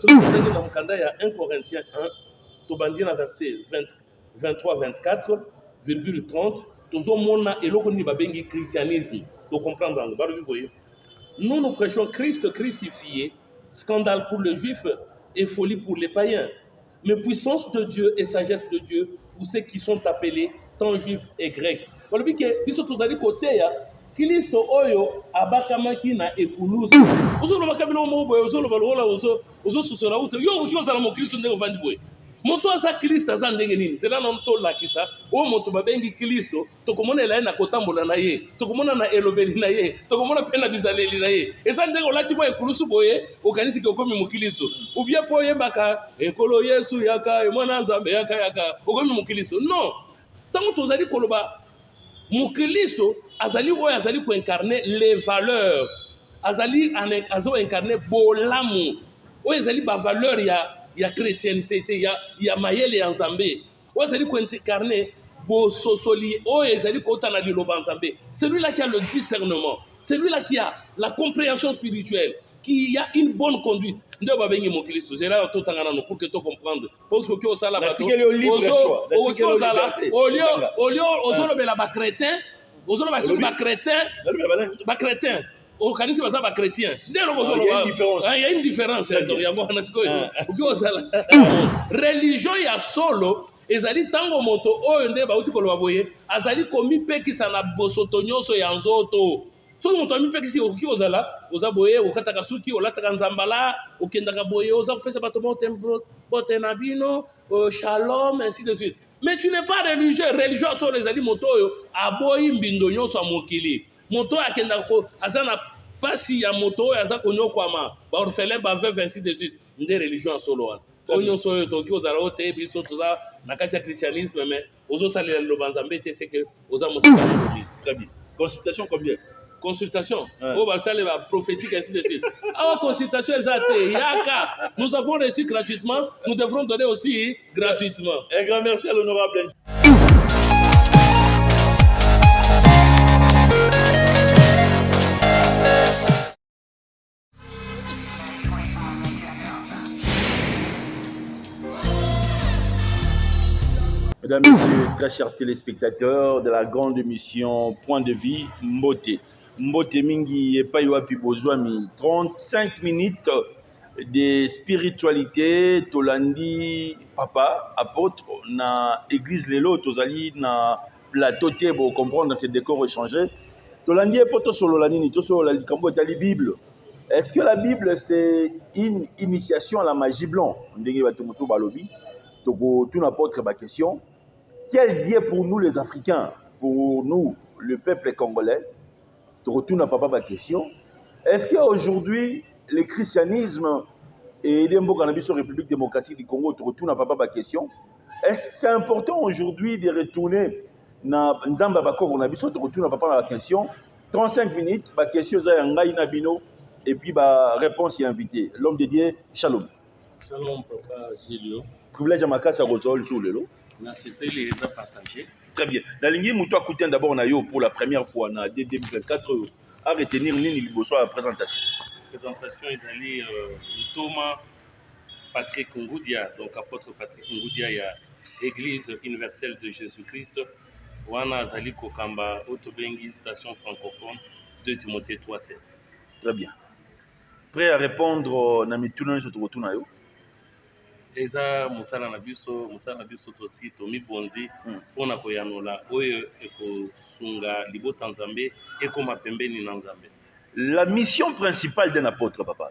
Ce que vous avez dans le Kanda, il y a 1 Corinthiens 1, Tobandina verset 23-24,30. Toujours mon et le christianisme. Pour comprendre, nous prêchons Christ crucifié, scandale pour les juifs et folie pour les païens. Mais puissance de Dieu et sagesse de Dieu pour ceux qui sont appelés tant juifs et grecs. Vous voyez que, biso tozali côté ya, Kristo oyo abakamaki na ekulusu. Ozo lo bakamino mo boye, ozo lo balola, ozo susora uto. Yo ozo la mo Kristo ndenge vandi boye. Moto asa Kristo aza ndenge nini? C'est là non to lakisa. O moto babengi Kristo, tokomona la na kotambola na ye, tokomona na elobeli na ye, tokomona pe na bizaleli na ye. Eza ndenge olati boye ekulusu boye, okanisi ke okomi mo Kristo. Ou bien po yebaka ekolo Yesu yaka, mwana Nzambe yaka, okomi mo Kristo. Non. Tant que tozali koloba mon Christ azali oyo azali ko incarner les valeurs, azali incarner bolamu oyo azali ba valeur ya chrétienté ya mayele ya Nzambe oyo azali ko incarner bo sosoli oyo azali ko tana liloba Nzambe. Celui-là qui a le discernement, celui-là qui a la compréhension spirituelle, qui a une bonne conduite. Ndio babengi mon Christ. C'est là tout tangana no pour que tu comprendre. Parce que au sala bato. Olio ozolobela ba chrétien, ozoloba sur ba chrétien. Au kanisi baza ba chrétien. C'est là il y a une différence donc ya mo na tiko. Au sala religion ya solo ezali tango moto oyo nde ba uti koloba boye azali komi pekisa na bosoto nyonso ya nzoto. Tout le monde a mis qui ozala ozaboye okataka suki olataka nzambala okendaka boye oza kopesa bato bote na bino shalom ainsi de suite. Mais tu n'es pas religieux. Religieux sur les ali moto oyo aboyi mbindo nyonso mokili. Moto akenda ko azana pasi ya moto oyo aza konyokwama ba orphelin ba veuve ainsi de suite. Nde religion solo wana. Onyo so yo toki ozala ote biso toza na kati ya christianisme mais ozo salela lo banzambe te c'est que oza mosika na l'église. Très bien. Consultation combien? Consultation, prophétique, ainsi de suite. Alors, consultation, Yaka, nous avons reçu gratuitement, nous devrons donner aussi gratuitement. Un grand merci à l'honorable. Mesdames, Messieurs, très chers téléspectateurs de la grande émission Point de Vie, Mbote. Mbote mingi epai wapi bozwami 35 minutes de spiritualité tolandi papa apôtre na église lelo tozali na plateau te bo comprendre que décor échangé tolandi poto solo la nini to solo la likambo ta Bible. Est-ce que la Bible c'est une initiation à la magie blanc? Ndenge bato muso balobi toko tout n'apôtre ba question. Quel Dieu pour nous les Africains, pour nous le peuple congolais? Tu retournes à papa ma question. Est-ce qu'aujourd'hui, le christianisme et les cannabis en République démocratique du Congo, tu retournes à papa ma question? Est-ce que c'est important aujourd'hui de retourner dans Nzamba Bako Bonabiso, tu retournes à papa ma question? 35 minutes, ma question est Ngaï Nabino, et puis ma réponse est invitée. L'homme de Dieu, Shalom. Shalom, papa Gilio. Privilège à ma casse à Rosol sous le lot. Merci de les partager. Très bien. La ligne Moutoua Kouten d'abord pour la première fois en 2024 à retenir Nini Liboso à la présentation. La présentation est allée Thomas Patrick Ngoudia, donc apôtre Patrick Ngoudia, il y a Église universelle de Jésus-Christ, Wana Zali Kokamba, Otobengi, station francophone, 2 Timothée 3,16. Très bien. Prêt à répondre à mes tournages sur ton retour? Eza musala na biso tosi tomi bonzi pona koyanola oyo ekosunga libota Nzambe ekoma pembeni na Nzambe. La mission principale d'un apôtre, papa,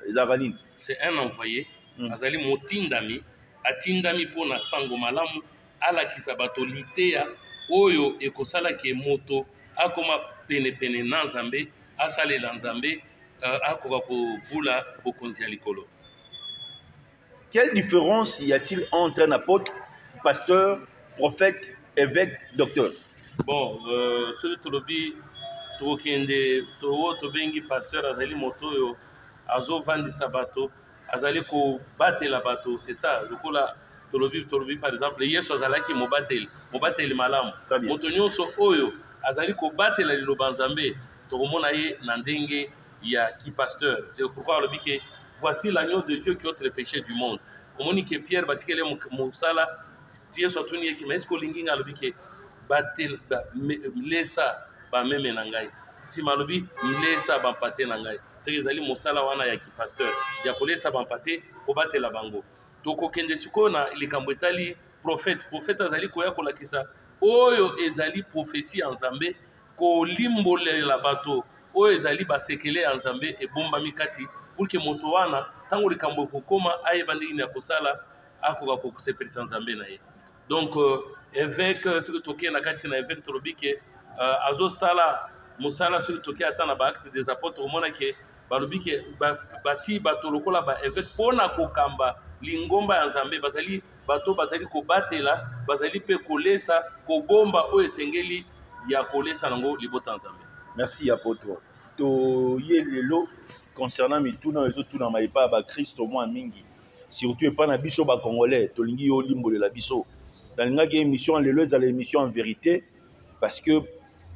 c'est un envoyé, azali motindami, atindami pona sango malamu alakisa bato liteya oyo ekosala ke moto akoma pene na Nzambe asalela Nzambe akoka kobula bokonzi ya likolo. Quelle différence y a-t-il entre un apôtre, pasteur, prophète, évêque, docteur? Bon, celui qui tokende to bengi pasteur azali motoyo azo vandisa bato azali ko batela bato, c'est ça. Lokola tolobi par exemple yesu azalaki mobateli malamu moto nyonso oyo azali ko batela liloba Nzambe tokomona ye na ndenge ya ki pasteur. C'est pourquoi lobi ke voici l'agneau de Dieu qui ôte le péché du monde. Omoni que Pierre batikele musala Yesu atuni yeki mais ko lingi ngalobi ke batel lesa ba meme na ngai si malobi lesa ba pate na ngai c'est ezali musala wana ya ki pasteur ya kolesa ba pate ko batela bango toko kende sikona likambo etali prophète azali koya kolakisa oyo ezali prophétie en Nzambe ko limbolela bato oyo ezali basekele ya Nzambe ebombami kati pour que moto wana tango likambo kokoma ayeba ndenge ya kosala akoka kokosepelisa Nzambe na ye. Donc évêque soki toke na kati na évêque tolobi ke azosala mosala soki toke ata na baacte des apôtres omona ke balobi ke bati bato lokola baévêque mpona kokamba lingomba ya Nzambe bazali bato bazali kobatela bazali mpe kolesa kobomba oyo esengeli ya kolesa nango libota ya Nzambe. Merci apôtre. Toye lelo concernant mituna ezotuna maipa ba Kristo mwa mingi surtout epa na biso ba congolais tolingi yo limbolela biso dalingaki émission lelo ezala émission en vérité parce que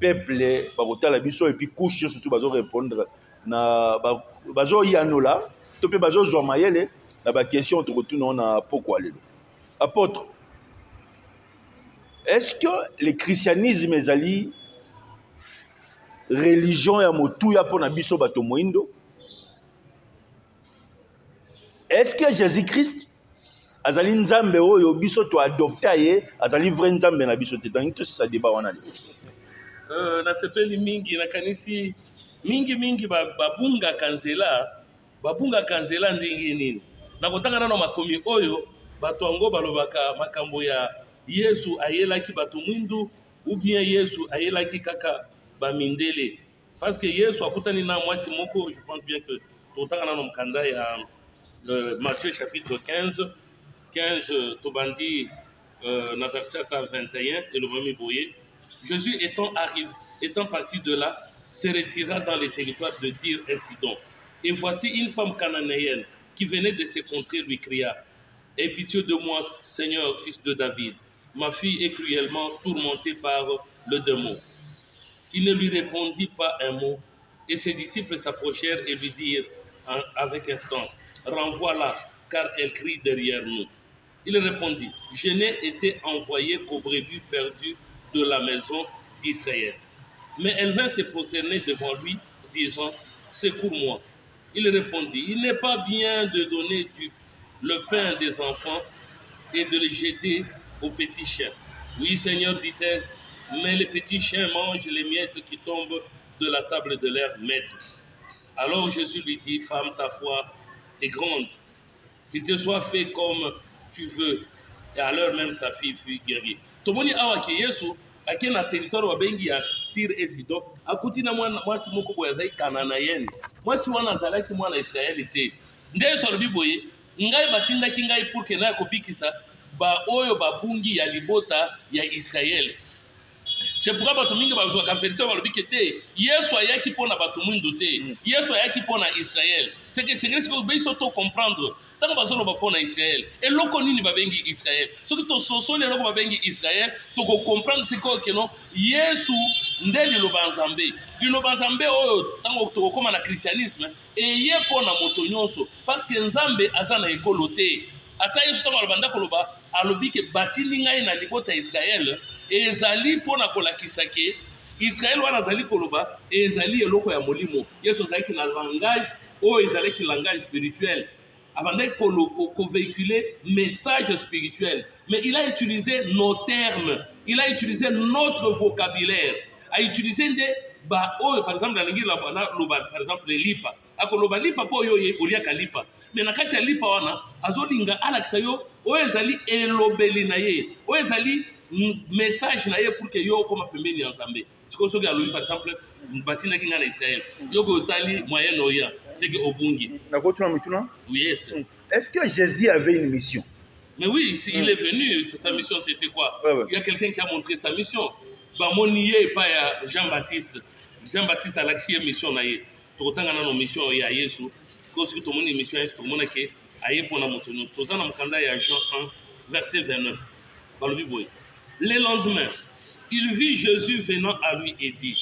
peuple bakotala biso et puis couche surtout bazo répondre na bazo yanola to pe bazo zwa mayele na ba question tokotuna na pourquoi lelo apôtre. Est-ce que le christianisme ezali religion ya motuya pona biso bato moindo? Est-ce que Jésus-Christ azali nzambe oyo biso to adopter ye azali vrai nzambe na biso te? Tangi to ça débat wana le na sepeli mingi na kanisi mingi babunga kanzela ndenge nini na kotanga nano makomi oyo bato yango balobaka makambo ya Yesu ayelaki bato mwindu ou bien Yesu ayelaki kaka bamindele parce que Yesu akutani na mwasi moko. Je pense bien que totanga nano mkanda ya Matthieu chapitre 15 tobandi na verset 21 et le premier boyer. Jésus étant parti de là se retira dans les territoires de Tyr et Sidon. Et voici une femme cananéenne qui venait de ses contrées lui cria: aie pitié de moi, Seigneur, fils de David. Ma fille est cruellement tourmentée par le démon. Il ne lui répondit pas un mot, et ses disciples s'approchèrent et lui dirent avec instance: renvoie-la, car elle crie derrière nous. Il répondit: je n'ai été envoyé qu'aux brebis perdues de la maison d'Israël. Mais elle vint se prosterner devant lui, disant: secours-moi. Il répondit: il n'est pas bien de donner le pain des enfants et de le jeter aux petits chiens. Oui, Seigneur, dit-elle, mais les petits chiens mangent les miettes qui tombent de la table de leur maître. Alors Jésus lui dit: femme, ta foi est grande, qu'il te soit fait comme tu veux. Et à l'heure même sa fille fut guérie. Tomoni awa ki Yesu ake na territoire wa bengi ya Tyr et Sidon akuti na mwasi moko boye azali Kananayen. Mwasi wana azalaki mwana Israeli te. Nde Yesu alobi boye ngai batindaki ngai pour que na kobikisa ba oyo babungi ya libota ya Israël. C'est pourquoi bato mingi bazwaka version balobi ke te Yesu ayaki mpona bato mwindu te, Yesu ayaki mpona Israël. C'est que c'est que biso to comprendre tango bazoloba mpona Israël eloko nini babengi Israël soki tososoli eloko babengi Israël toko comprendre sikoyo keno Yesu nde liloba Nzambe oyo tango tokokoma na christianisme eye mpona moto nyonso parce que Nzambe aza na ekolo te. Ata Yesu tango alobanda koloba alobi ke batindi ngai na libota ya Israël ezali mpona kolakisa ke Israël wana azali koloba ezali eloko ya molimo. Yesu azalaki na langage oyo ezalaki langage spirituel, abandaki véhiculer message spirituel, mais il a utilisé nos termes, il a utilisé notre vocabulaire, a utilisé des par exemple dans l'église par exemple lipa akoloba lipa po yo oliaka lipa mais na kati ya lipa wana azolinga alakisa yo oyo ezali elobeli na ye oyo ezali message na ye pour que yo koma pembeni ya Nzambe. Siko soki alobi par exemple batinaki nga na Israël yoko otali moyen orient c'est que obungi nakotuna mituna. Oui, yes. Est-ce que Jésus avait une mission? Mais oui, il est venu, sa mission c'était quoi? Il y a quelqu'un qui a montré sa mission. Bamoniye pa ya Jean-Baptiste a laxé mission na ye. Tokotanga na mission ya Yesu. Ko soki tomoni mission Yesu tomona ke aye pona moto nyonso. Tozana mukanda ya Jean 1 verset 29. Balobi boy. Le lendemain, il vit Jésus venant à lui et dit: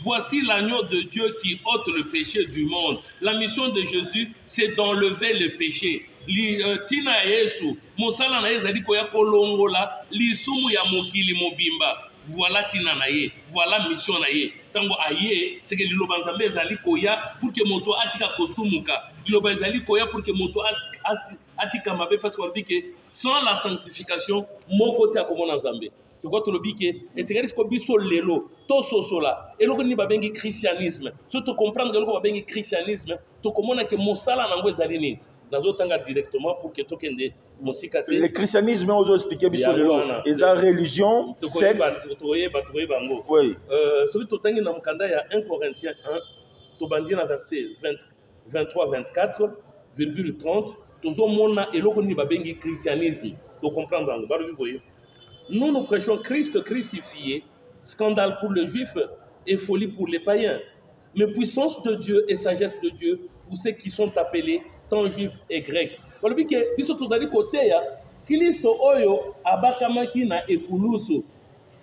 Voici l'agneau de Dieu qui ôte le péché du monde. La mission de Jésus, c'est d'enlever le péché. Tina Yesu, mosala na ezali koya kolongola lisumu ya mokili mobimba. Voilà tina na ye, voilà mission na ye. Tango aye, c'est que liloba nzambe ezali koya pour que moto atika kosumuka. Liloba ezali koya pour que moto atika mabe parce qu'on dit que sans la sanctification, moko te akomona nzambe. C'est quoi tout le bique? Et c'est que biso lelo, to sosola. Et l'on ni babengi christianisme. Surtout comprendre que l'on babengi christianisme, to komona que mosala nango ezali ni. Nazotanga directement pour que tokende mosika te. Le christianisme, on doit expliquer biso lelo. Et sa religion, c'est oui. Celui totangi na mukanda ya 1 Corinthiens 1, tobandi na verset 23-24,30, tozomona eloko ni babengi christianisme. To comprendre ngo. Baro biboye. Nous prêchons Christ crucifié, scandale pour les Juifs et folie pour les païens, mais puissance de Dieu et sagesse de Dieu pour ceux qui sont appelés tant Juifs et Grecs. Voilà que biso tozali côté ya Kristo oyo abakamaki na epulusu.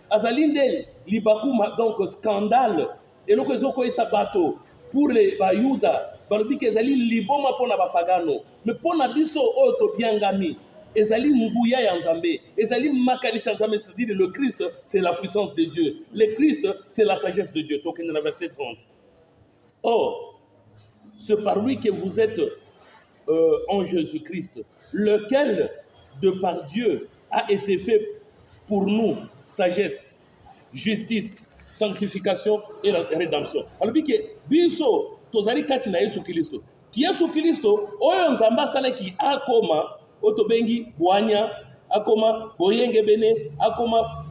Azali ndeli libakuma donc scandale eloko ezoko esa bato pour les bayuda. Balobi ke ezali liboma pona bapagano, mais pona biso oyo tobiangami ezali nguya ya nzambe, ezali makanisa nzambe, c'est-à-dire le Christ, c'est la puissance de Dieu. Le Christ, c'est la sagesse de Dieu. Donc, dans le verset 30. Or, c'est par lui que vous êtes en Jésus-Christ, lequel, de par Dieu, a été fait pour nous sagesse, justice, sanctification et rédemption. Alors, biso, tozali kati na Yesu Kristo. Ki Yesu Kristo, oyo nzamba sala ki akoma, otobengi boanya, akoma boyenge bene, akoma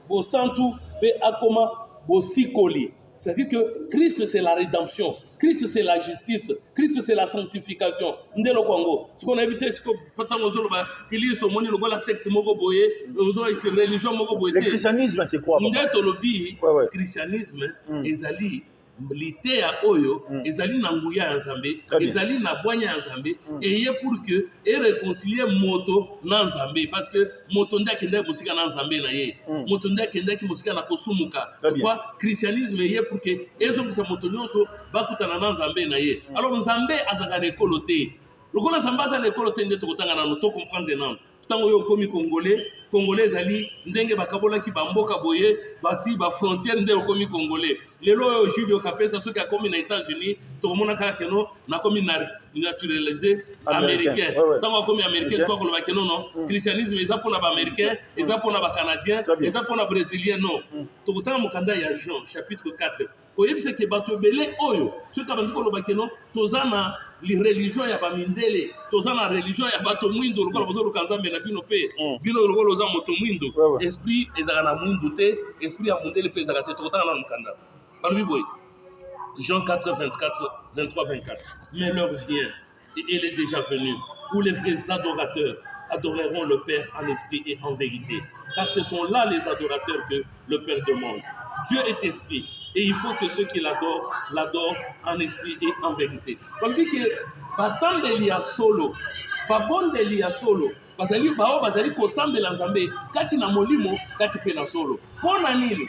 bosantu, be akoma bosikoli. C'est-à-dire que Christ c'est la rédemption, Christ c'est la justice, Christ c'est la sanctification. Ndelo Congo. Ce qu'on a évité, c'est que patamo zoloba, Christ moni logo la secte moko boye, religion moko boye. Le christianisme c'est quoi? Ndeto lobi, christianisme ezali lité ya oyo ezali na nguya ya nzambe, ezali na bwanya ya nzambe, eye pour que et réconcilier moto na nzambe, parce que moto ndakenda musika na nzambe na ye, moto ndakenda ki musika na kosumuka. Pourquoi christianisme eye pour que ezo bisa moto nyonso bakutana na nzambe na ye. Alors nzambe azaka rekolo te, lokola nzambe azaka rekolo te ndeto kotanga na to comprendre na tango yo komi congolais ezali ndenge bakabolaki bamboka boye bati ba frontière nde komi congolais. Lelo yo Julio Kapesa soki akomi na États-Unis tokomona kaka keno na komi naturalisé américain. Tango akomi américain kwa koloba keno non, christianisme eza pona ba américain, eza pona ba canadien, eza pona brésilien non. Tokotanga mokanda ya Jean chapitre 4. Koyebisa ke bato belé oyo soki abandi koloba keno tozana li religion ya bamindele, tozana religion ya bato mwindo lokola bozo kanzambe na bino pe bino lokola za moto mwindo. Esprit ezaka na mwindo te, esprit ya mundele pe ezaka te. Tokotanga na mokanda. Balobi boy. Jean 4, 23, 24. Mais l'heure vient, et elle est déjà venue, où les vrais adorateurs adoreront le Père en esprit et en vérité. Car ce sont là les adorateurs que le Père demande. Dieu est esprit, et il faut que ceux qui l'adorent, l'adorent en esprit et en vérité. On dit que basambeli ya solo, babondeli ya solo, bazali kosambela nzambe kati na molimo, kati pe na solo. Pona nini?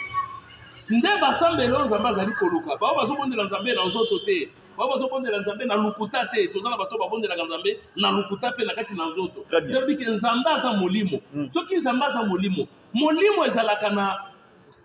Nde basambelo nzambe azali koluka, bazobondela nzambe na nzoto te, bazobondela nzambe na lukuta te, tozala bato babondela nzambe na lukuta pe na kati na nzoto. Depuis que nzambe aza molimo, soki nzambe aza molimo, molimo ezalaka na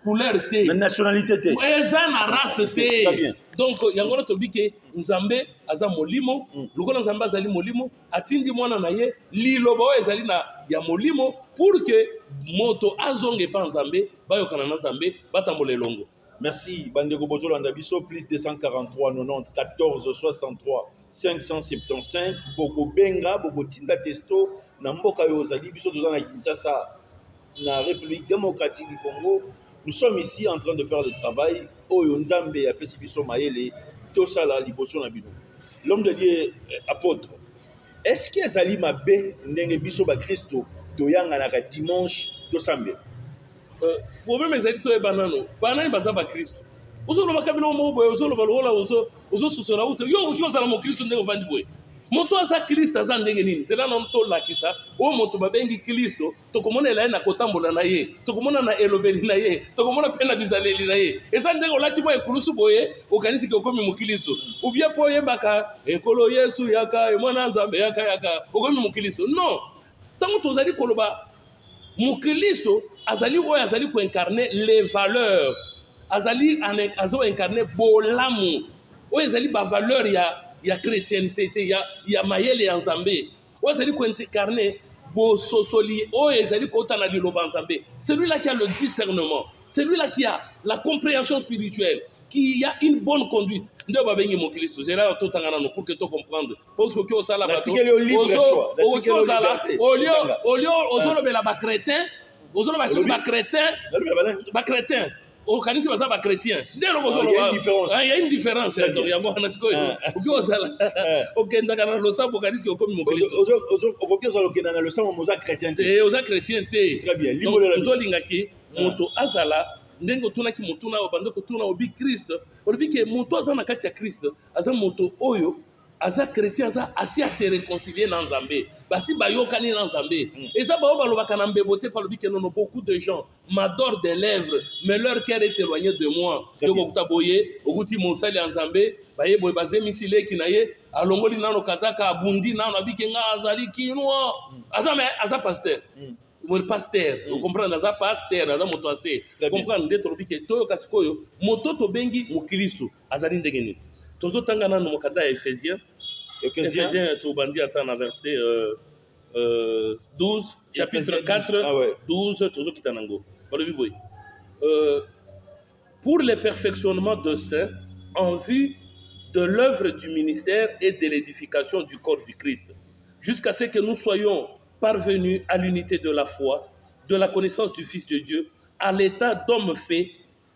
couleur te, la nationalité te, eza na race te. Donc yango tobi ke nzambe aza molimo, lokola nzambe azali molimo, atindi mwana na ye liloba oyo ezali na ya molimo pour que moto azonge pa nzambe bayokana na nzambe batambola elongo. Merci bandeko bozolanda biso plus 243 90 14 63 575 boko benga boko tinda testo na mboka yo ozali biso tozana Kinshasa na République démocratique du Congo. Nous sommes ici en train de faire le travail. Oyo Nzambe apesi biso mayele tosala liboso na bino. L'homme de Dieu apôtre. Est-ce que ezali mabe ndenge biso ba Kristo toyanga na dimanche tosambe? Problème ezali to banano. Banani baza ba Kristo. Ozoloba kabino mo boye ozoloba lola ozo susola uto yo ozala mo Kristo ndenge vandi boye. moto aza Kristo aza ndenge nini zela na mto lakisa o moto babengi Kristo tokomona ela na kotambola na ye tokomona na elobeli na ye tokomona pe na bizaleli na ye eza ndenge olati mo ekulusu boye okanisi ke okomi mukristo ou bien po yebaka ekolo Yesu yaka mwana Nzambe yaka okomi mukristo non tango tozali koloba mukristo azali oyo azali ko incarner les valeurs azali azo incarner bolamu oyo ezali ba valeur ya chrétienté ya mayele ya Nzambe oyo ezali ko incarner bo sosoli oyo ezali ko tana liloba Nzambe celui-là qui a le discernement celui-là qui a la compréhension spirituelle qui a une bonne conduite nde babengi mokristo zela totangana no pour que to comprendre parce que au sala bato olio ozolobela ba chrétien ozoloba sur ba chrétien au kanisi baza ba chrétien c'est le bozolo il y a une différence donc ya mwana tiko uki ozala okenda kana lo sabo kanisi okomi mokristo okoki ozala okenda na lo sabo moza chrétien oza chrétien te très bien tolingaki moto azala ndenge otunaki motu na obande kotuna obi Kristo olobi ke moto aza na kati ya Kristo aza moto oyo aza chrétien aza asi à se réconcilier na Nzambe basi bayokani na Nzambe eza bao balobaka na mbebote palobi ke nono beaucoup de gens m'adorent des lèvres mais leur cœur est éloigné de moi yoko kuta boye okuti mosali ya Nzambe baye boye bazemisi leki na ye alongoli nano kazaka abundi nano abike nga azali kinwa aza pasteur mon pasteur on comprend dans un pasteur dans un moto assez comprendre de tolobi ke toyo kasikoyo moto to bengi mu Kristo azali ndenge nini tozo tangana no mokanda ya Ephésiens to bandi ata na verset 12 chapitre 4 12 tozo kitanango balobi boy pour le perfectionnement de saints en vue de l'œuvre du ministère et de l'édification du corps du Christ jusqu'à ce que nous soyons parvenus à l'unité de la foi, de la connaissance du Fils de Dieu, à l'état d'homme fait,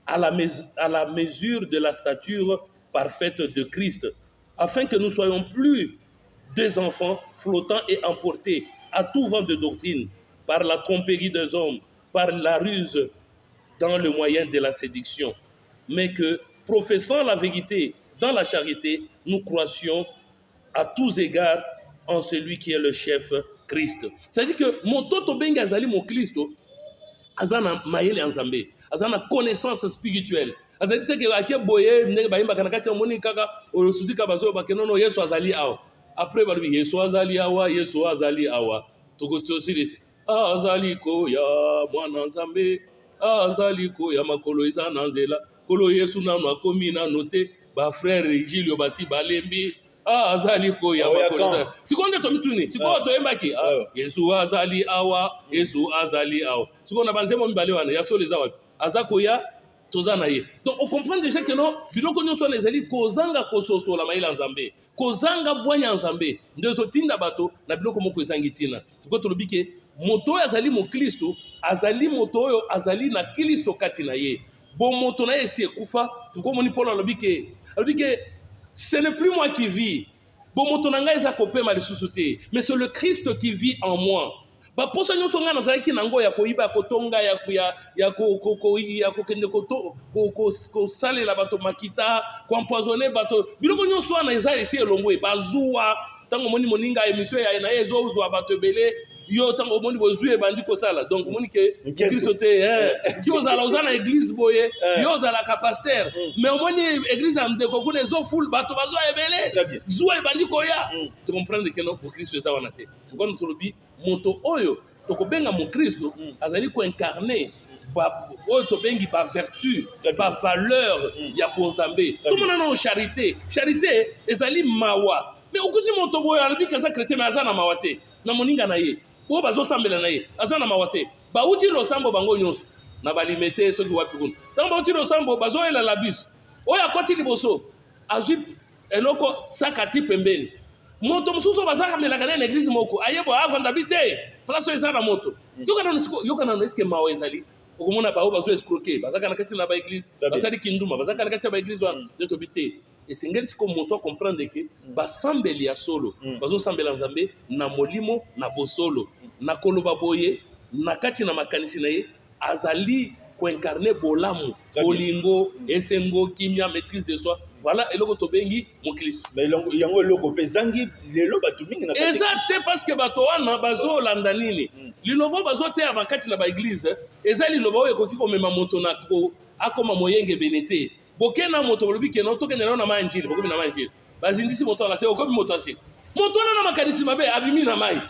à la mesure de la stature parfaite de Christ, afin que nous soyons plus des enfants flottants et emportés à tout vent de doctrine, par la tromperie des hommes, par la ruse dans le moyen de la séduction, mais que, professant la vérité dans la charité, nous croissions à tous égards en celui qui est le chef Christ. C'est-à-dire que mototo benga azali mo Kristo azana mayele Nzambe, azana connaissance spirituelle. Azali teke ake boye ndenge bayimba kana kati moni kaka olosudika bazo bakenono Yesu azali awa. Après balobi Yesu azali awa. Tokosto silisi. Azali ko ya mwana Nzambe, azali ko ya makolo izana nzela. Kolo Yesu nanu akomi na note ba frère Gilio basi balembi. Azali ko ya makolo. Sikonde to mituni, siko to embaki. Yesu azali awa. Siko na banzemo mbale wana ya soleza wapi. Azako ya tozana ye. Donc on comprend déjà que non, biloko nyonso na ezali kozanga kososo la maila Nzambe. Kozanga bwanya Nzambe. Ndezo tinda bato na biloko moko ezangi tina. Siko tolobi ke moto azali mo Kristo, azali moto oyo azali na Kristo kati na ye. Bon moto na ye si ekufa, tuko moni Paul alobi ke ce n'est plus moi qui vis. Bon moto na ngai eza kopema lisusu te, mais c'est le Christ qui vit en moi. Ba posa nyonso nga nazalaki nango ya koyiba kotonga ya kokende ko salela bato makita ko empoisonner bato biloko nyonso wana eza esi elongwe bazuwa tango moni moninga émission ya na ezo uzwa bato belé yo tango moni bozue bandi ko sala donc moni ke Kristo te ki ozala ozana église boye yo ozala ka pasteur mais moni église amde ko kuna zo full bato bazo ebele zuwa bandi ko ya tu comprendre que non pour Kristo eza wana te tu connais tolobi moto oyo tokobenga mo Kristo azali ko incarner oyo tobengi ba vertu ba valeur ya bonzambe tomona na charité ezali mawa mais okuti moto boyo alobi kaza chrétien mais azana mawa te na moninga na ye po bazo sambela na ye azana mawa te ba uti lo sambo bango nyonso na balimete soki wapi kuna tango ba uti lo sambo bazo ela la bis oyo akoti liboso azwi eloko sakati pembeni moto mususu bazaka melaka na église moko ayebo avanda bite place eza na moto yoka na eske mawa ezali okomona bao bazo escroquer bazaka na kati na ba église basali kinduma bazaka na kati ya ba église wana ndeto bite esengeli siko moto comprendre que basambeli ya solo bazo sambela Nzambe na molimo na bosolo na koloba boye na kati na makanisi na ye azali ko incarner bolamu bolingo esengo kimia maîtrise de soi voilà eloko tobengi mokristo. Mais yango eloko pe zangi lelo batu mingi na eza te parce que bato wana bazolanda nini liloba bazoteya bakati na baeglize eza liloba oyo ekoki komema moto na akoma moyenge ebene te boke na moto bolobi keno tokendela na mai njili bokomi na mai njili bazindisi moto wana se okomi moto asika moto wana na makanisi mabe abimi na mai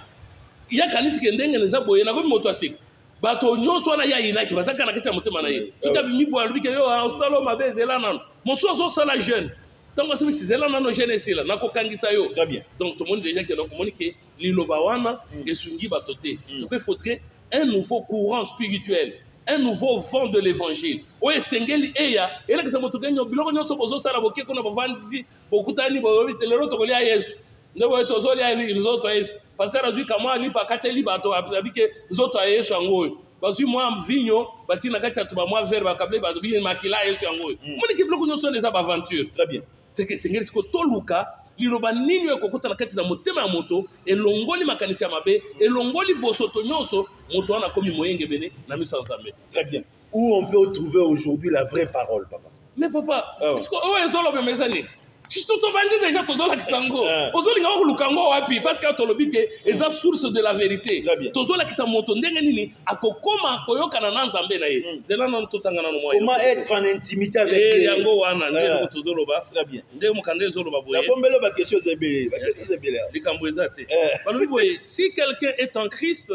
ya kanisi ke ndenge neza boye nakomi moto asika bato nyonso wana ya yinaki bazaka na kati ya motema na ye tika bimi bo alobi ke yo osalo mabe ezela nano mosusu azosala jeune ntango asebisi zela nano jeune esila nakokangisa yo. Très bien. Donc tomoni déjà ke nakomoni ke liloba wana esungi bato te c'est qu'il faudrait un nouveau courant spirituel, un nouveau vent de l'évangile oyo esengeli eya elekisa moto kenyo biloko nyonso bozosala boke kuna bavandisi bokutani boyobi te lelo tokolia yesu nde boye tozolia nzoto ya yesu paster azwi kamwa lipa akateli bato abi ke nzoto ya yesu yango oyo bazwi mwa vinyo batina kati ya tuba mwa verre bakabile bato bimakila ya yesu yango oyo moni ke biloko nyonso eza baaventure. Très bien. C'est que esengeli siko toluka liloba nini oyo ekokota na kati na motema ya moto elongoli makanisi ya mabe elongoli bosoto nyonso moto wana akomi moyenge ebele na miso ya nzambe. Très bien. Où on peut trouver aujourd'hui la vraie parole, papa? Mais papa, oyo ezoloba meza nini tovandi déjà tozolakisa yango ozolinga okoluka yango wapi parce que tolobi ke eza source de la vérité tozolakisa moto ndenge nini akokoma koyokana na nzambe na ye zela nano totanga nano moyo comment être en intimité avec Dieu yango wana ndenge tozoloba. Très bien. Ndenge mokanda ezoloba boye nabombelo ba question zebele likambo eza te balobi boye si quelqu'un est en Christ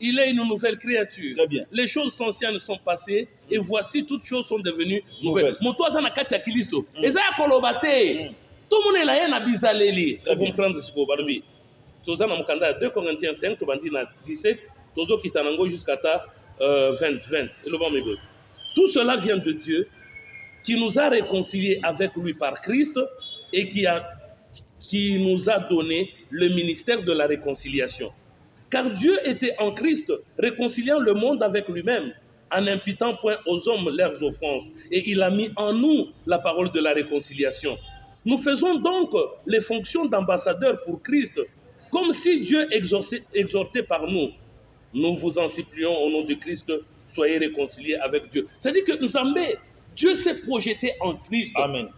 il est une nouvelle créature. Très bien. Les choses anciennes sont passées et voici toutes choses sont devenues nouvelles. Moto aza na kati ya Kristo eza ya koloba te tomonela ye na bizaleli comprendre siko balobi toza na mokanda ya 2 Corinthiens 5 tobandi na 17 tozokita nango jusqu'à ta 20 eloba meboye. Tout cela vient de Dieu qui nous a réconciliés avec lui par Christ et qui nous a donné le ministère de la réconciliation. Car Dieu était en Christ, réconciliant le monde avec lui-même, en n'imputant point aux hommes leurs offenses. Et il a mis en nous la parole de la réconciliation. Nous faisons donc les fonctions d'ambassadeurs pour Christ, comme si Dieu exhortait par nous. Nous vous en supplions au nom de Christ, soyez réconciliés avec Dieu. C'est-à-dire que Nzambe, Dieu s'est projeté en Christ. Amen.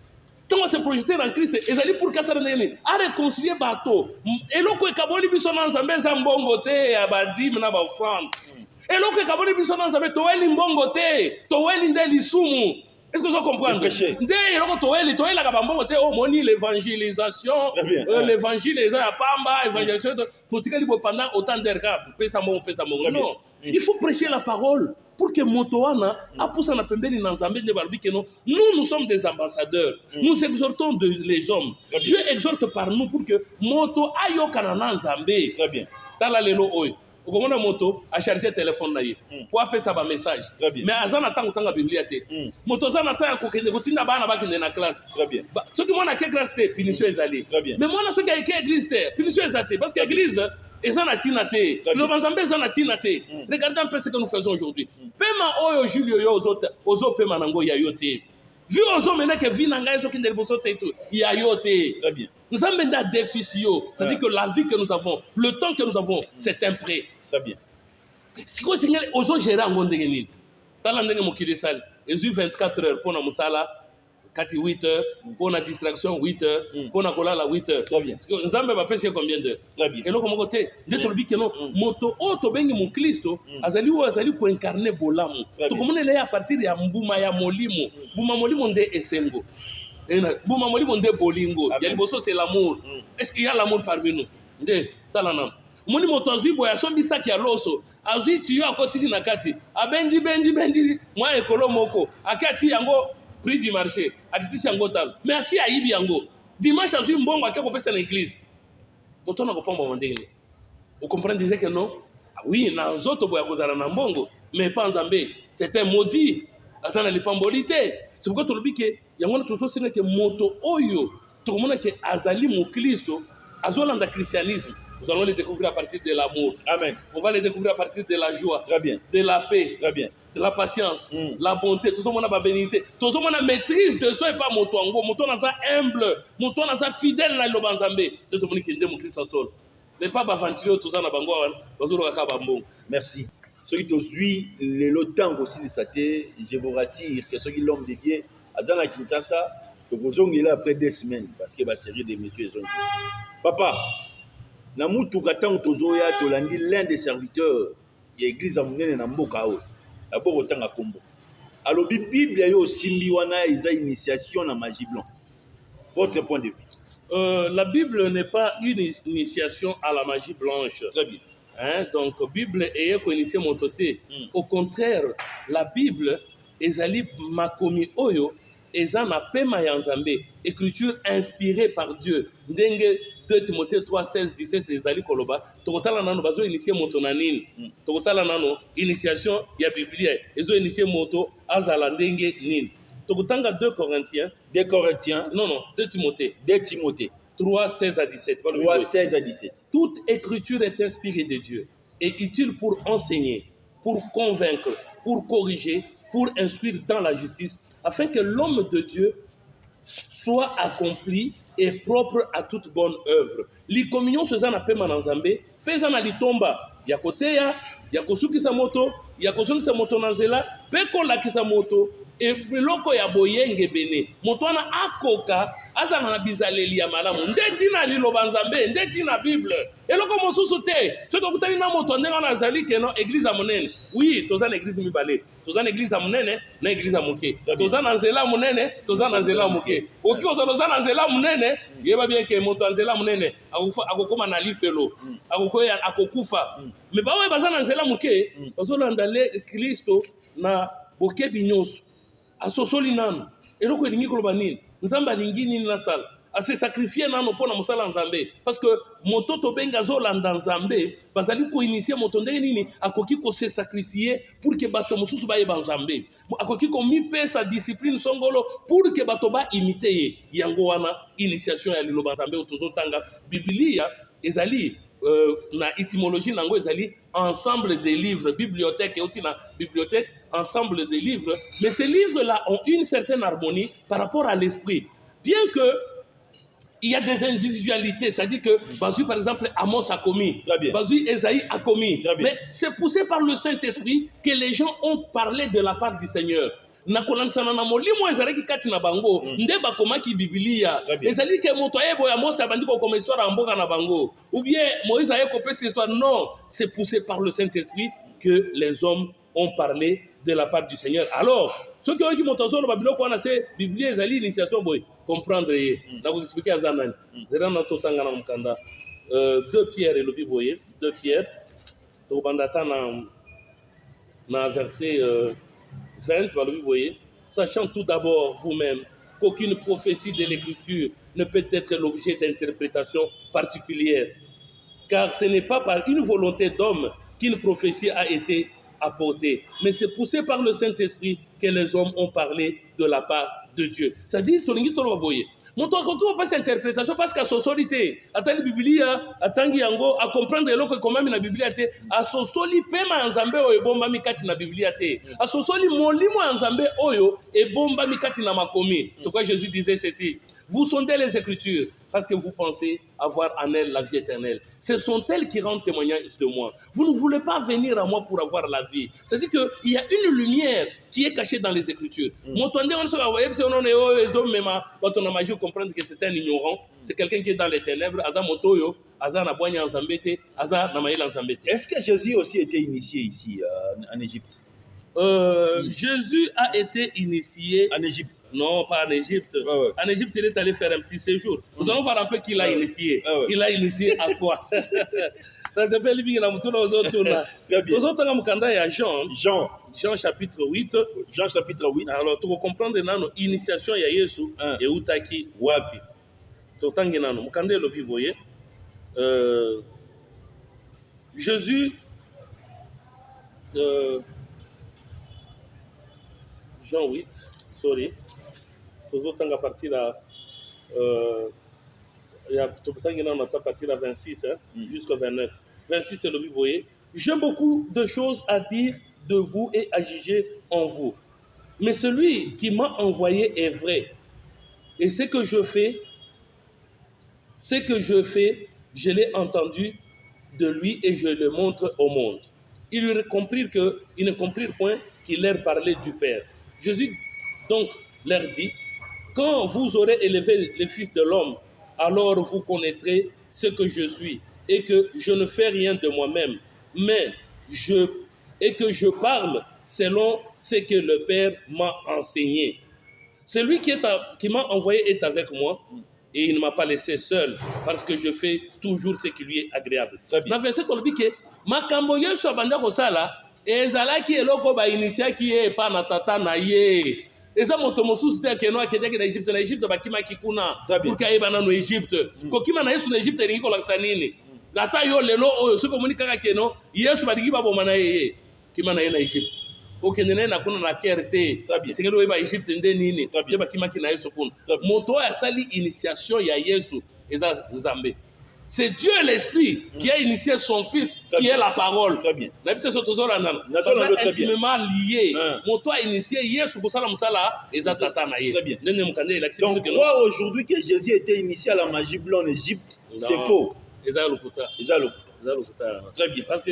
Ntango se projeté en Christ ezali pour kasala ndenge a réconcilier bato eloko ekaboli biso na nzambe eza mbongo te ya badime na baofrande eloko ekaboli biso na nzambe toweli mbongo te toweli nde lisumu. Est-ce que vous comprenez? Nde eloko toyelaka bambongo te omoni l'évangélisation l'évangile eza ya pamba évangélisation totikali bo pendant autant d'heures pesa mbongo non il faut prêcher la parole pour que moto wana apusa na pembeni na nzambe nde balobi keno nous sommes des ambassadeurs nous exhortons les hommes. Dieu exhorte par nous pour que moto ayokana na nzambe. Très bien. Tala lelo oyo okomona moto acharge téléphone na ye po apesa bamessage mais aza na ntango tanga biblia te moto aza na ntango ya kokende kotinda bana bakende na classe soki mwana ake classe te punition ezali mais mwana soki ayeke église te punition eza te parce que église eza na ntina te loba nzambe eza na ntina te. Regardez un peu ce que nous faisons aujourd'hui pema oyo juli oyo ozopema nango ya yo te vu ozomena ke vi na ngai ezokende liboso te tu ya yo te. Nzambe nda déficit yo c'est-à-dire que la vie que nous avons le temps que nous avons c'est un prêt. Très bien. sikoyo singeli ozogere yango ndenge nini tala ndenge mokili esali ezwi 24 heures mpona mosala kati 8 heures mpona distraction 8 heures mpona kolala 8 heures nzambe bapesi ye combien d'heures eloko moko te nde tolobi keno moto oyo tobengi moklisto azali oyo azali koincarne bolamu tokomonela ye a partir ya mbuma ya molimo mbuma molimo nde esengo mbuma molimo nde bolingo ya liboso c'est l'amour. Est-ce qu'il y a l'amour parmi nous? Nde tala nano moni moto azwi boye asombisaki ya loso azwi tiyo akotisi na kati abendi mwa ekolo moko ake ati yango prix du marché atitisi yango talo mais asi ayibi yango dimanche azwi mbongo ake kopesa na église moto na kopamba ndenge vous comprenez déjà que non oui na nzoto boya kozala na mbongo mais pas nzambe c'est un maudit aza na lipamboli te c'est pourquoi tolobi ke yango na tozosenga ke moto oyo tokomona ke azali moklisto azolanda christianisme. Nous allons les découvrir à partir de l'amour. Amen. On va les découvrir à partir de la joie. Très bien. De la paix. Très bien. De la patience. La bonté. Tout le monde a la bénédiction. Tout le monde a maîtrise de soi et pas mon toango. Mon toan a humble. Mon toan a fidèle dans le banzambe. Tout le monde qui est mon Christ en sol. Mais pas aventurer tout ça dans bango. Merci. Ceux qui ont vu le temps aussi de saté, je vous rassure que ceux qui l'ont dédié à Zana Kinshasa, tokozongela après 2 semaines parce que basérie de messieurs ezongi. Papa, na mutuka ntango tozoya tolandi l'un des serviteurs ya église ya monene na mboka oyo d'abord otanga kombo alobi bible yo osimbi wana eza initiation na magie blanc. Votre point de vue? La Bible n'est pas une initiation à la magie blanche. Très bien. Hein? Donc, Bible est initié mon côté. Au contraire, la Bible, ezali makomi oyo, ezana pema ya nzambe, écriture inspirée par Dieu. Ndenge 2 Timothée 3, 16, 17, ezali koloba, tokotala nano bazo initié moto na nini. Tokotala nano initiation ya Biblia, ezo initié moto azala ndenge nini. Tokotanga 2 Corinthiens. 2 Corinthiens. Non, 2 Timothée. 2 Timothée. 3, 16 à 17. 3, 16 à 17. Toute écriture est inspirée de Dieu et utile pour enseigner, pour convaincre, pour corriger, pour instruire dans la justice, afin que l'homme de Dieu soit accompli et propre à toute bonne œuvre. L'icommunion se zana pema na nzambe, pesa na litomba ya koteya, ya kosukisa moto, ya kosukisa moto na nzela, pe kolakisa moto, e biloko ya boyenge bene. Moto wana akoka, azana na bizaleli ya malamu. Ndeti na liloba nzambe, ndeti na Bible. Eloko mosusu te. Soki okutani na moto ndenge wana azali keno église ya monene. Oui, toza na église mibale. Toza na église ya monene na église ya moke. Toza na nzela monene, toza na nzela moke. Oki toza na nzela monene, yeba bien ke moto nzela monene akokoma na lifelo. Akokufa. Mais bawe baza na nzela moke, bazolanda le Kristo na bokebi nyonso. Asosoli nanu. Eloko elingi koloba nini? Nzambe alingi nini na sala? Ase sacrifier nanu pona mosala nzambe. Parce que moto to benga zolanda nzambe, bazali ko initier moto ndenge nini akoki ko se sacrifier pour que bato mosusu ba yeba nzambe. Akoki ko mi sa discipline songolo pour que bato ba imiter ye. Yango wana initiation ya liloba nzambe otozotanga Biblia ezali na étymologie nango ezali ensemble des livres, bibliothèque et aussi la bibliothèque, ensemble des livres, mais ces livres-là ont une certaine harmonie par rapport à l'esprit. Bien que il y a des individualités, c'est-à-dire que Bazui, par exemple, Amos a commis, Bazui, Esaïe a commis, mais c'est poussé par le Saint-Esprit que les gens ont parlé de la part du Seigneur. Nakolansana na molimo ezalaki kati na bango nde bakomaki Biblia ezali ke moto ayebo ya Mose abandi ko comme histoire ya mboka na bango ou bien Moïse aye kopé cette histoire. Non, c'est poussé par le Saint-Esprit que les hommes ont parlé de la part du Seigneur. Alors ceux qui ont dit moto zolo babiloko wana c'est Biblia ezali initiation boy comprendre ye na ko expliquer azanani zera na totanga na mkanda 2 Pierre et le biboye 2 Pierre to bandata na verset 20, vous voyez, sachant tout d'abord vous-même qu'aucune prophétie de l'Écriture ne peut être l'objet d'interprétation particulière, car ce n'est pas par une volonté d'homme qu'une prophétie a été apportée, mais c'est poussé par le Saint-Esprit que les hommes ont parlé de la part de Dieu. C'est-à-dire, mon temps qu'on passe interprétation parce qu'à socialité, attendre Biblia, attendre yango, à comprendre le que comment la Biblia te, à sosoli pema nzambe oyo bomba mikati na Biblia te, à sosoli molimo nzambe oyo et bomba mikati na makomi. C'est quoi Jésus disait ceci. Vous sondez les Écritures parce que vous pensez avoir en elles la vie éternelle. Ce sont elles qui rendent témoignage de moi. Vous ne voulez pas venir à moi pour avoir la vie. C'est-à-dire qu'il y a une lumière qui est cachée dans les Écritures. Comprendre que c'est un ignorant, c'est quelqu'un qui est dans les ténèbres. Est-ce que Jésus aussi était initié ici en Égypte? Jésus a été initié en Égypte. Non, pas en Égypte. En Égypte, il est allé faire un petit séjour. Nous allons voir un peu qui l'a initié. Il l'a initié à quoi? Très bien. Jean chapitre 8. Jean chapitre 8. Alors, tu vas comprendre l'initiation ya Yesu et utaki wapi. Totangi nano mukande lobi boye. Jésus Jean 8, sorry. Tozotanga à partir à partir à 26 jusqu'à 29. 26 c'est le biboye. J'ai beaucoup de choses à dire de vous et à juger en vous. Mais celui qui m'a envoyé est vrai. Et ce que je fais, je l'ai entendu de lui et je le montre au monde. Ils ne comprirent point qu'il leur parlait du Père. Jésus donc leur dit, Quand vous aurez élevé le Fils de l'homme, alors vous connaîtrez ce que je suis et que je ne fais rien de moi-même, mais que je parle selon ce que le Père m'a enseigné. Celui qui m'a envoyé est avec moi et il ne m'a pas laissé seul parce que je fais toujours ce qui lui est agréable. Na verset tolobi ke makambo yesu abanda kosala ezalaki eloko ba initiaki ye pa na tata na ye. Eza moto mosusu te akeno akendeki na Egypte. Na Egypte bakimaki kuna pour kayeba nano Egypte. Kokima na yesu na Egypte elingi kolakisa nini? Ata yo lelo oyo soki omoni kaka keno yesu balingi baboma na ye kima na ye na Egypte. okende naye na kuna na kere te esengeli oyeba Egypte nde nini nde bakimaki na yesu kuna moto oyo asali initiation ya yesu eza nzambe. C'est Dieu l'Esprit qui a initié son Fils, qui est la parole. Très bien. Intimement lié. Mon toi a initié Yesu kusala musala ezatata na ye. Très bien. Donc croire aujourd'hui que Jésus était initié à la magie blanche en Égypte, c'est faux. Très bien. Parce que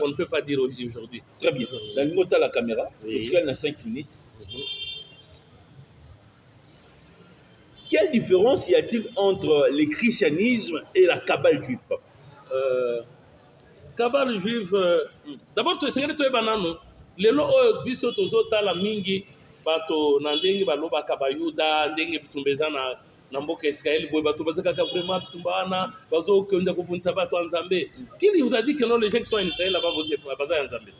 on ne peut pas dire aujourd'hui. Très bien. La limite à la caméra, tu as 5 minutes. Quelle différence y a-t-il entre le christianisme et la Kabbale juive, papa? Kabbale juive, d'abord, tu sais que tu es banano. Les lois biso tozotala mingi bato na ndenge baloba kabayuda ndenge bitumbeza na mboka Israël boy bato bazaka vraiment bitumbana bazo kenda kubunza bato nzambe. Qui vous a dit que non les gens qui sont en Israël là-bas baza nzambe?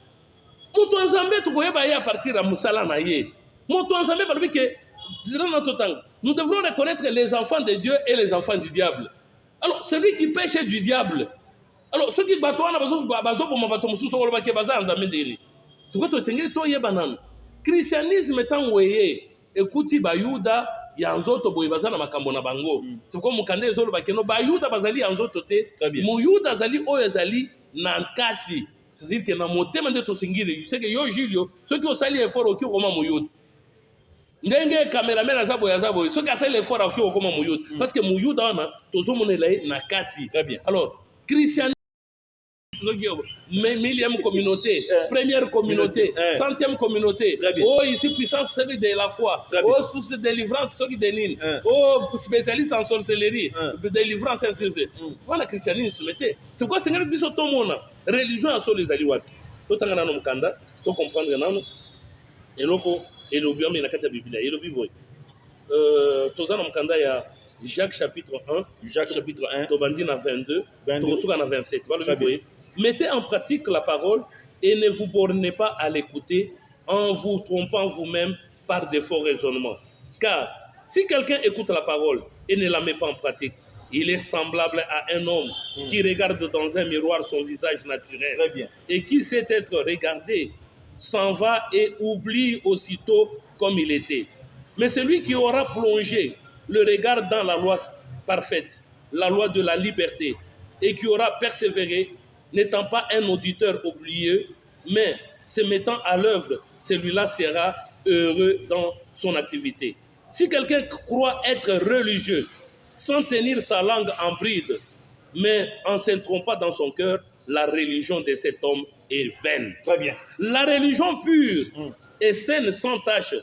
Moto nzambe tukoyeba ye à partir ya musala na ye. Moto nzambe balobi ke durant notre temps, nous devrons reconnaître les enfants de Dieu et les enfants du diable. Alors, celui qui pêche est du diable. Alors, ceux qui battent, c'est quoi le christianisme étant oué, écoutez, Bayouda, Yanzoto, Boybaza, Makambona Bango. C'est comme Mukande, Zolo Bakeno, Bayouda, Bazali, Yanzoto, Mouyouda, Zali, Oyazali, Nankati. C'est-à-dire que dans mon thème de Tosingiri, je sais que Yo Julio, ceux qui ont sali effort au Kyouma Mouyouda. Ndenge cameraman azabo yazabo soki asali l'effort aki okoma muyuda parce que muyuda wana tozomona na kati. Très bien. Alors christianisme millième communauté, première communauté, centième communauté. Oh ici puissance de la foi. Oh source de délivrance soki de nini. Oh spécialiste en sorcellerie, délivrance ainsi de suite. Voilà christianisme était. C'est quoi Seigneur biso tomona religion aso les ali wapi. Totanga na mukanda, to comprendre nano eloko et l'obium est la carte de la Bible. Et le Bible, Tozana Mkanda ya Jacques chapitre 1, Tobandina 22, Togosoukana 27. Mettez en pratique la parole et ne vous bornez pas à l'écouter en vous trompant vous-même par de faux raisonnements. Car si quelqu'un écoute la parole et ne la met pas en pratique, il est semblable à un homme qui regarde dans un miroir son visage naturel et qui sait être regardé s'en va et oublie aussitôt comme il était. Mais celui qui aura plongé le regard dans la loi parfaite, la loi de la liberté, et qui aura persévéré, n'étant pas un auditeur oublieux, mais se mettant à l'œuvre, celui-là sera heureux dans son activité. Si quelqu'un croit être religieux, sans tenir sa langue en bride, mais en ne se trompant dans son cœur, la religion de cet homme est vaine. Très bien. La religion pure et saine sans tache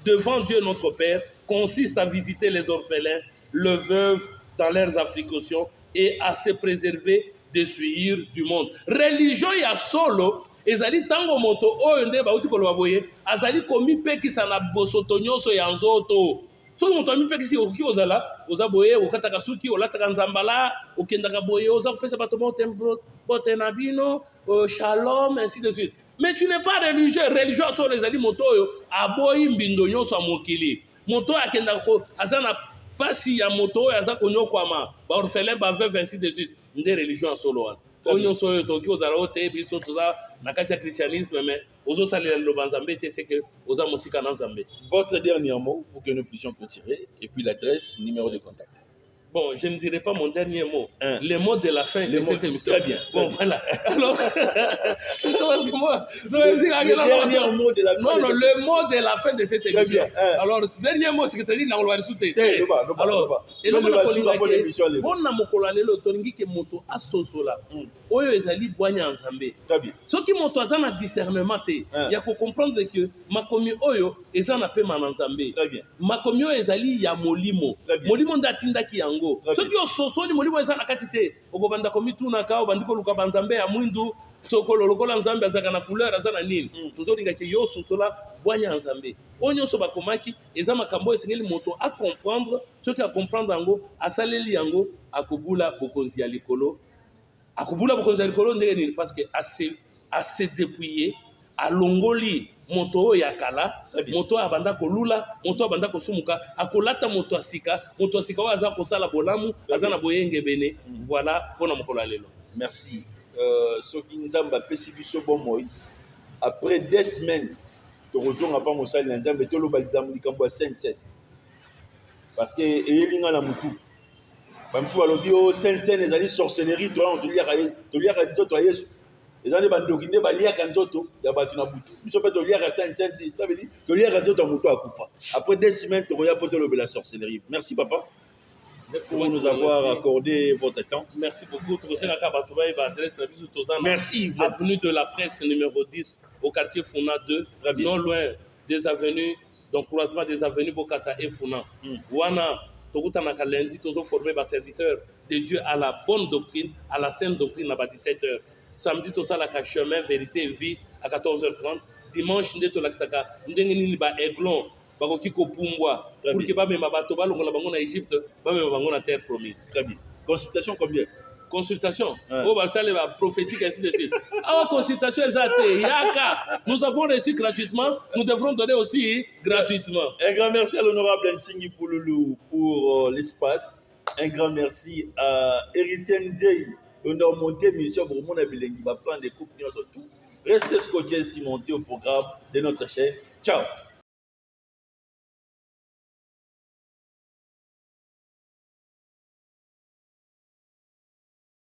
devant Dieu notre Père consiste à visiter les orphelins, les veuves dans leurs afflictions et à se préserver des souillures du monde. Religion ya solo ezali tango moto oyo nde bauti koloba boye azali komi pekisa na bosoto nyonso ya nzoto. Soki moto amipekisi okoki ozala oza boye okataka suki olataka nzambala okendaka boye oza kopesa bato bote na bino shalom ainsi de suite. Mais tu n'es pas religieux. Religieux so les ali moto oyo aboyi mbindo nyonso ya mokili. Moto oyo akendaka azana pasi ya moto oyo aza konyokwama baorphelin baveuve ainsi de suite. Nde religion ya solo wana. Oyo nyonso oyo toki ozala ote biso toza na kati ya christianisme mais ozosalela liloba nzambe te c'est que oza mosika na nzambe. Votre dernier mot pour que nous puissions retirer et puis l'adresse, numéro de contact. Bon, je ne dirai pas mon dernier mot. Hein. Les mots de la fin de cette émission. Très bien. Bon, voilà. Alors, parce que moi, Le dernier mot de la fin. non, le mot de la fin de cette émission. Bien. Alors, le dernier mot, c'est que tu as dit, on va résoudre. Alors, et donc, on a mokolo lelo tolingi ke moto asosola. Oyo ezali bwanya nzambe. Très bien. Soki moto aza na discernement te, ya ko comprendre que makomi oyo eza na pema na nzambe. Très bien. Makomi oyo ezali ya molimo. Molimo ndatindaki yango. Soki ososoli molimo eza na kati te, okobanda komitunaka obandiko luka banzambe ya mwindu. Sokolo lokola nzambe azaka na couleur aza na nini tozolinga ke yo sosola bwanya nzambe oyo nyonso bakomaki eza makambo esengeli moto a comprendre soki a comprendre yango asaleli yango akobula bokonzi ya likolo ndenge nini parce que ase dépouiller alongoli moto oyo ya kala moto oyo abanda kolula moto oyo abanda kosumuka akolata moto asika oyo aza kosala bolamu aza na boyenge bene voilà mpona mokolo ya lelo. Merci. Soki nzambe apesi biso bomoi après 2 semaines tokozonga mpa mosali na nzambe toloba likambo ya sainte parce que eyelinga na mutu bamisusu balobi o sainte ezali sorcellerie toliaka nzoto ya yesu eza nde bandoki nde baliaka nzoto ya bato na butu biso mpe toliaka sainte toliaka nzoto ya motu akufa après 2 semaines tokoya mpo tolobela sorcellerie. Merci papa pour nous avoir accordé votre temps. Merci beaucoup. Merci. Avenue de la Presse numéro 10 au quartier Founa 2, non loin des avenues, donc croisement des avenues Bokassa et Founa. Wana Togutanaka lundi, toujours formé par serviteur de Dieu à la bonne doctrine, à la sainte doctrine à 17h. Samedi, tout ça, la chemin, vérité et vie à 14h30. Dimanche, nous sommes là, nous aiglon. Bakoki kopumbwa pour que bamema bato balongola bango na Égypte bamema bango na terre promise. Très bien. Consultation combien? Consultation. Oh basale ba prophétique ainsi de suite. Ah consultation exacte. Yaka. Nous avons reçu gratuitement, nous devrons donner aussi gratuitement. Un grand merci à l'honorable Ntingi Pouloulou pour l'espace. Un grand merci à Héritier Ndjei. On a monté mission pour mon abilengi va prendre des coupes tout. Restez scotchés si monté au programme de notre chaîne. Ciao.